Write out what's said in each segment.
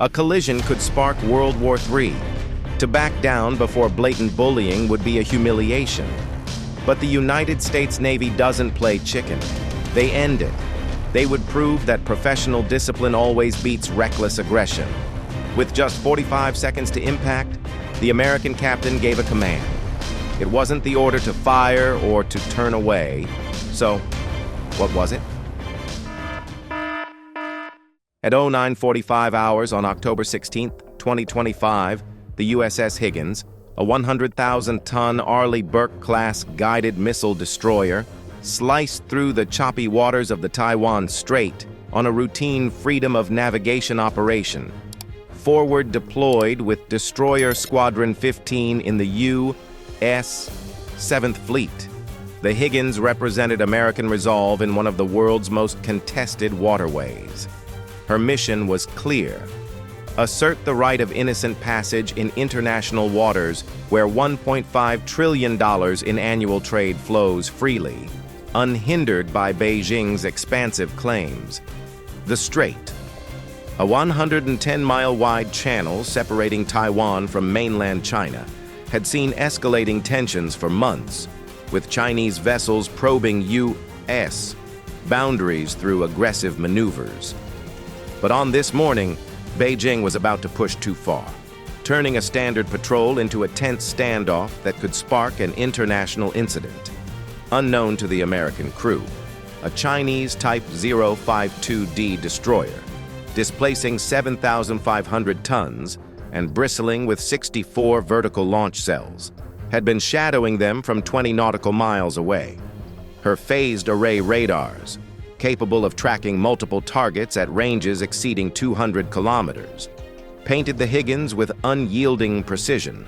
A collision could spark World War III. To back down before blatant bullying would be a humiliation. But the United States Navy doesn't play chicken. They end it. They would prove that professional discipline always beats reckless aggression. With just 45 seconds to impact, the American captain gave a command. It wasn't the order to fire or to turn away. So, what was it? At 09:45 hours on October 16, 2025, the USS Higgins, a 100,000-ton Arleigh Burke-class guided missile destroyer, sliced through the choppy waters of the Taiwan Strait on a routine freedom of navigation operation. Forward deployed with Destroyer Squadron 15 in the U.S. 7th Fleet. The Higgins represented American resolve in one of the world's most contested waterways. Her mission was clear: assert the right of innocent passage in international waters where $1.5 trillion in annual trade flows freely, unhindered by Beijing's expansive claims. The Strait, a 110-mile-wide channel separating Taiwan from mainland China, had seen escalating tensions for months, with Chinese vessels probing U.S. boundaries through aggressive maneuvers. But on this morning, Beijing was about to push too far, turning a standard patrol into a tense standoff that could spark an international incident. Unknown to the American crew, a Chinese Type 052D destroyer, displacing 7,500 tons and bristling with 64 vertical launch cells, had been shadowing them from 20 nautical miles away. Her phased array radars, capable of tracking multiple targets at ranges exceeding 200 kilometers, painted the Higgins with unyielding precision.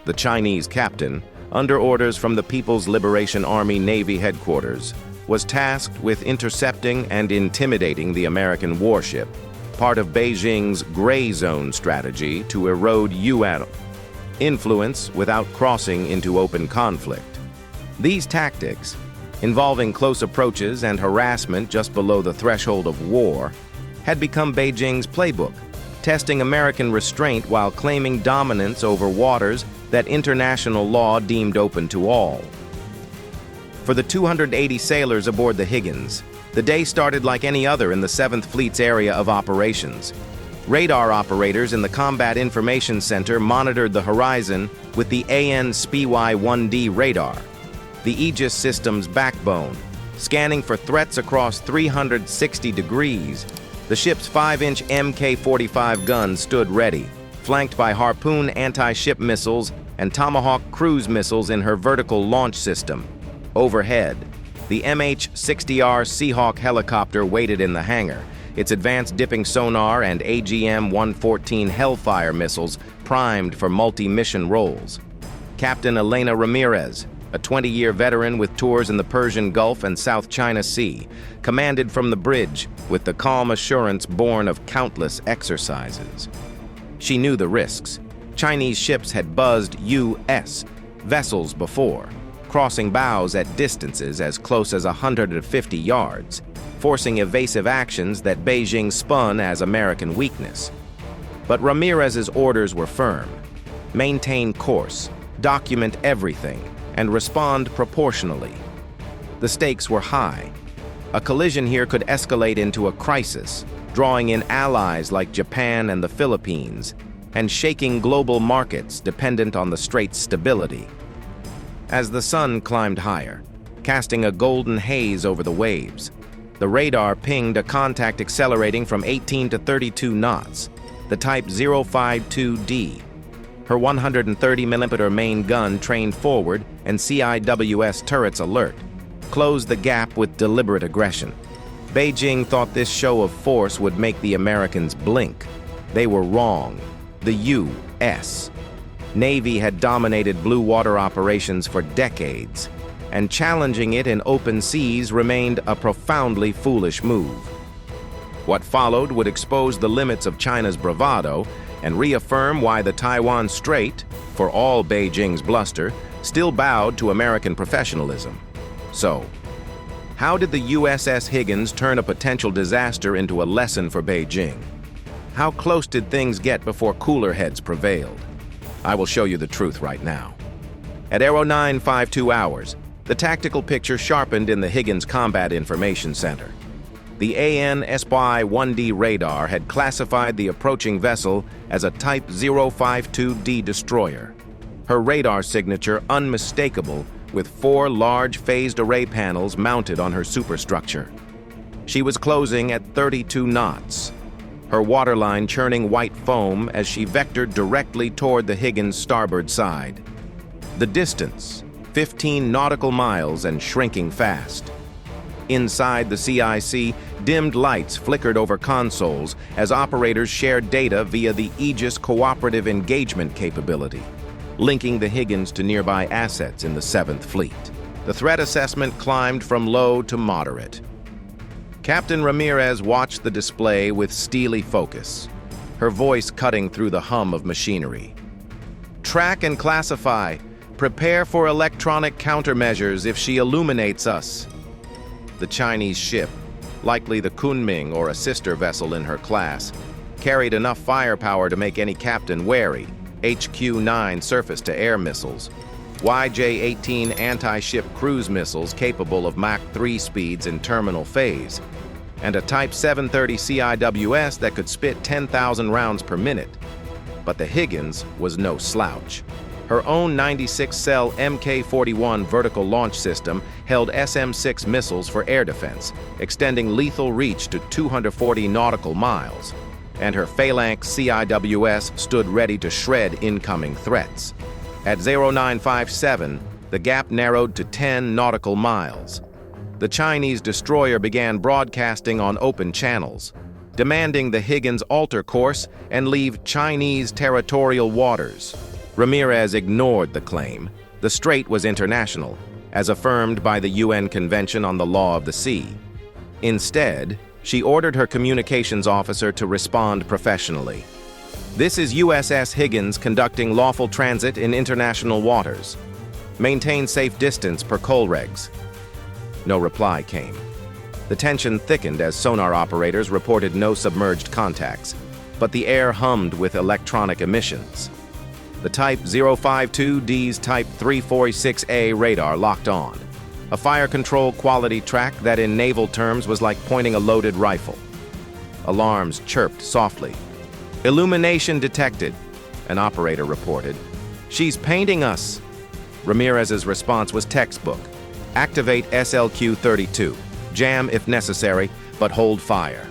The Chinese captain, under orders from the People's Liberation Army Navy headquarters, was tasked with intercepting and intimidating the American warship, part of Beijing's gray zone strategy to erode UN influence without crossing into open conflict. These tactics, involving close approaches and harassment just below the threshold of war, had become Beijing's playbook, testing American restraint while claiming dominance over waters that international law deemed open to all. For the 280 sailors aboard the Higgins, the day started like any other in the 7th Fleet's area of operations. Radar operators in the Combat Information Center monitored the horizon with the AN/SPY-1D radar, the Aegis system's backbone, scanning for threats across 360 degrees. The ship's 5-inch Mk-45 gun stood ready, flanked by Harpoon anti-ship missiles and Tomahawk cruise missiles in her vertical launch system. Overhead, the MH-60R Seahawk helicopter waited in the hangar, its advanced dipping sonar and AGM-114 Hellfire missiles primed for multi-mission roles. Captain Elena Ramirez, a 20-year veteran with tours in the Persian Gulf and South China Sea, commanded from the bridge with the calm assurance born of countless exercises. She knew the risks. Chinese ships had buzzed U.S. vessels before, crossing bows at distances as close as 150 yards, forcing evasive actions that Beijing spun as American weakness. But Ramirez's orders were firm: maintain course, document everything, and respond proportionally. The stakes were high. A collision here could escalate into a crisis, drawing in allies like Japan and the Philippines, and shaking global markets dependent on the strait's stability. As the sun climbed higher, casting a golden haze over the waves, the radar pinged a contact accelerating from 18 to 32 knots, the Type 052D. Her 130mm main gun trained forward and CIWS turrets alert, closed the gap with deliberate aggression. Beijing thought this show of force would make the Americans blink. They were wrong. The U.S. Navy had dominated blue water operations for decades, and challenging it in open seas remained a profoundly foolish move. What followed would expose the limits of China's bravado and reaffirm why the Taiwan Strait, for all Beijing's bluster, still bowed to American professionalism. So, how did the USS Higgins turn a potential disaster into a lesson for Beijing? How close did things get before cooler heads prevailed? I will show you the truth right now. At 0952 hours, the tactical picture sharpened in the Higgins Combat Information Center. The AN/SY-1D radar had classified the approaching vessel as a Type 052D destroyer. Her radar signature unmistakable, with 4 large phased array panels mounted on her superstructure. She was closing at 32 knots, her waterline churning white foam as she vectored directly toward the Higgins' starboard side. The distance, 15 nautical miles and shrinking fast. Inside the CIC, dimmed lights flickered over consoles as operators shared data via the Aegis Cooperative Engagement capability, linking the Higgins to nearby assets in the 7th Fleet. The threat assessment climbed from low to moderate. Captain Ramirez watched the display with steely focus, her voice cutting through the hum of machinery. Track and classify. Prepare for electronic countermeasures if she illuminates us. The Chinese ship, likely the Kunming or a sister vessel in her class, carried enough firepower to make any captain wary. HQ-9 surface-to-air missiles, YJ-18 anti-ship cruise missiles capable of Mach 3 speeds in terminal phase, and a Type 730 CIWS that could spit 10,000 rounds per minute. But the Higgins was no slouch. Her own 96-cell Mk-41 vertical launch system held SM-6 missiles for air defense, extending lethal reach to 240 nautical miles, and her Phalanx CIWS stood ready to shred incoming threats. At 0957, the gap narrowed to 10 nautical miles. The Chinese destroyer began broadcasting on open channels, demanding the Higgins alter course and leave Chinese territorial waters. Ramirez ignored the claim. The strait was international, as affirmed by the UN Convention on the Law of the Sea. Instead, she ordered her communications officer to respond professionally. This is USS Higgins conducting lawful transit in international waters. Maintain safe distance per Colregs. No reply came. The tension thickened as sonar operators reported no submerged contacts, but the air hummed with electronic emissions. The Type 052D's Type 346A radar locked on, a fire control quality track that in naval terms was like pointing a loaded rifle. Alarms chirped softly. Illumination detected, an operator reported. She's painting us. Ramirez's response was textbook. Activate SLQ-32. Jam if necessary, but hold fire.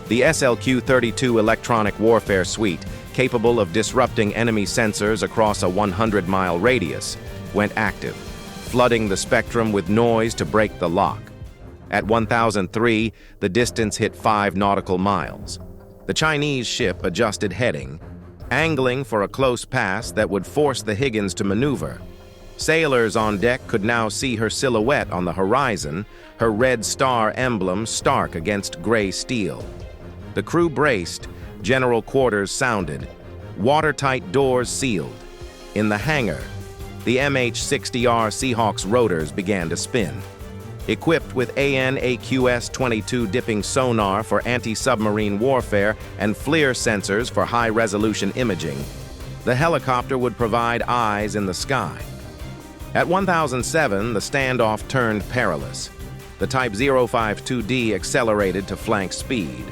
The SLQ-32 electronic warfare suite, capable of disrupting enemy sensors across a 100-mile radius, went active, flooding the spectrum with noise to break the lock. At 1003, the distance hit 5 nautical miles. The Chinese ship adjusted heading, angling for a close pass that would force the Higgins to maneuver. Sailors on deck could now see her silhouette on the horizon, her red star emblem stark against gray steel. The crew braced, general quarters sounded, watertight doors sealed. In the hangar, the MH-60R Seahawk's rotors began to spin. Equipped with AN/AQS-22 dipping sonar for anti-submarine warfare and FLIR sensors for high-resolution imaging, the helicopter would provide eyes in the sky. At 1007, the standoff turned perilous. The Type 052D accelerated to flank speed,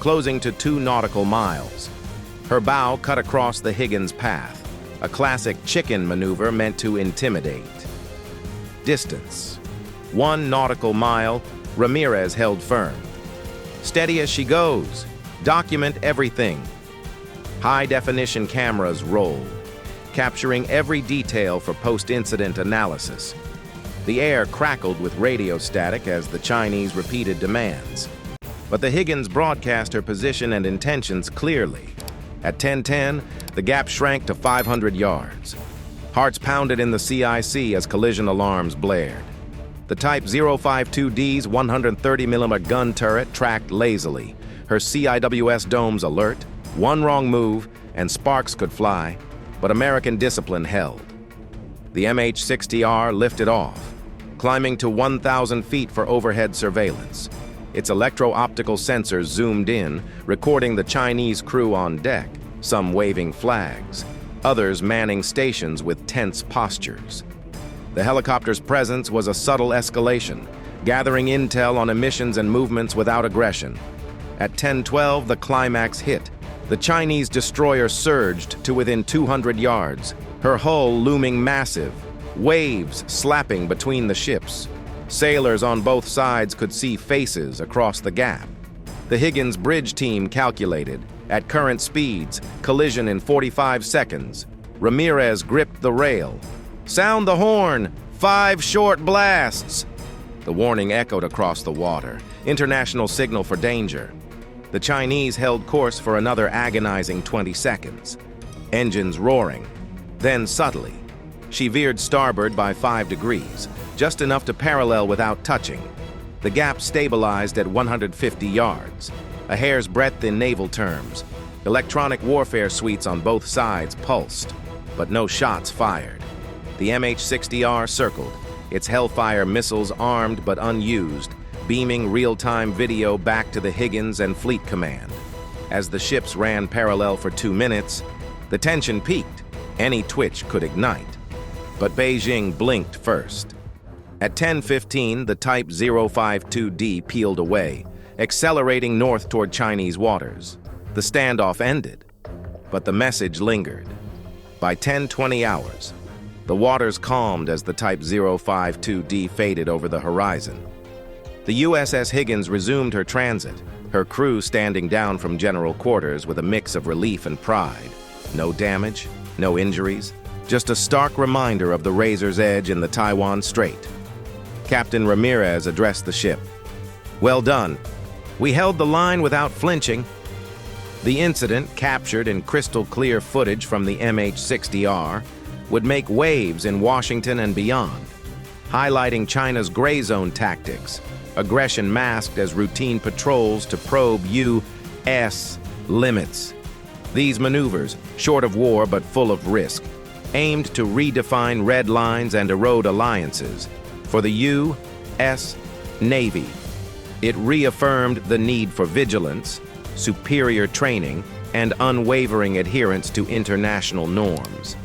closing to 2 nautical miles. Her bow cut across the Higgins path, a classic chicken maneuver meant to intimidate. Distance: 1 nautical mile. Ramirez held firm. Steady as she goes. Document everything. High-definition cameras rolled, capturing every detail for post-incident analysis. The air crackled with radio static as the Chinese repeated demands. But the Higgins broadcast her position and intentions clearly. At 10:10, the gap shrank to 500 yards. Hearts pounded in the CIC as collision alarms blared. The Type 052D's 130mm gun turret tracked lazily, her CIWS domes alert. One wrong move, and sparks could fly, but American discipline held. The MH-60R lifted off, climbing to 1,000 feet for overhead surveillance. Its electro-optical sensors zoomed in, recording the Chinese crew on deck, some waving flags, others manning stations with tense postures. The helicopter's presence was a subtle escalation, gathering intel on emissions and movements without aggression. At 10:12, the climax hit. The Chinese destroyer surged to within 200 yards, her hull looming massive, waves slapping between the ships. Sailors on both sides could see faces across the gap. The Higgins bridge team calculated, at current speeds, collision in 45 seconds. Ramirez gripped the rail. "Sound the horn! 5 short blasts!" The warning echoed across the water. International signal for danger. The Chinese held course for another agonizing 20 seconds. Engines roaring. Then subtly, she veered starboard by 5 degrees, just enough to parallel without touching. The gap stabilized at 150 yards, a hair's breadth in naval terms. Electronic warfare suites on both sides pulsed, but no shots fired. The MH-60R circled, its Hellfire missiles armed but unused, beaming real-time video back to the Higgins and Fleet Command. As the ships ran parallel for 2 minutes, the tension peaked. Any twitch could ignite. But Beijing blinked first. At 10:15, the Type 052D peeled away, accelerating north toward Chinese waters. The standoff ended, but the message lingered. By 10:20 hours, the waters calmed as the Type 052D faded over the horizon. The USS Higgins resumed her transit, her crew standing down from general quarters with a mix of relief and pride. No damage, no injuries, just a stark reminder of the razor's edge in the Taiwan Strait. Captain Ramirez addressed the ship. "Well done. We held the line without flinching." The incident, captured in crystal-clear footage from the MH-60R, would make waves in Washington and beyond, highlighting China's gray zone tactics, aggression masked as routine patrols to probe U.S. limits. These maneuvers, short of war but full of risk, aimed to redefine red lines and erode alliances. For the U.S. Navy, it reaffirmed the need for vigilance, superior training, and unwavering adherence to international norms.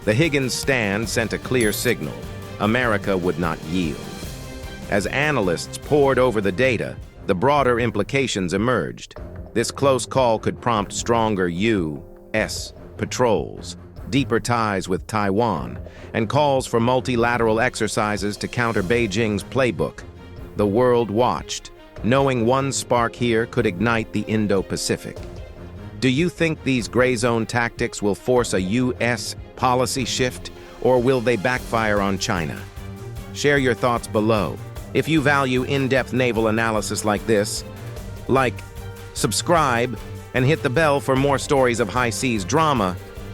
The Higgins stand sent a clear signal: America would not yield. As analysts pored over the data, the broader implications emerged. This close call could prompt stronger U.S. patrols, deeper ties with Taiwan, and calls for multilateral exercises to counter Beijing's playbook. The world watched, knowing one spark here could ignite the Indo-Pacific. Do you think these gray zone tactics will force a U.S. policy shift, or will they backfire on China? Share your thoughts below. If you value in-depth naval analysis like this, like, subscribe, and hit the bell for more stories of high seas drama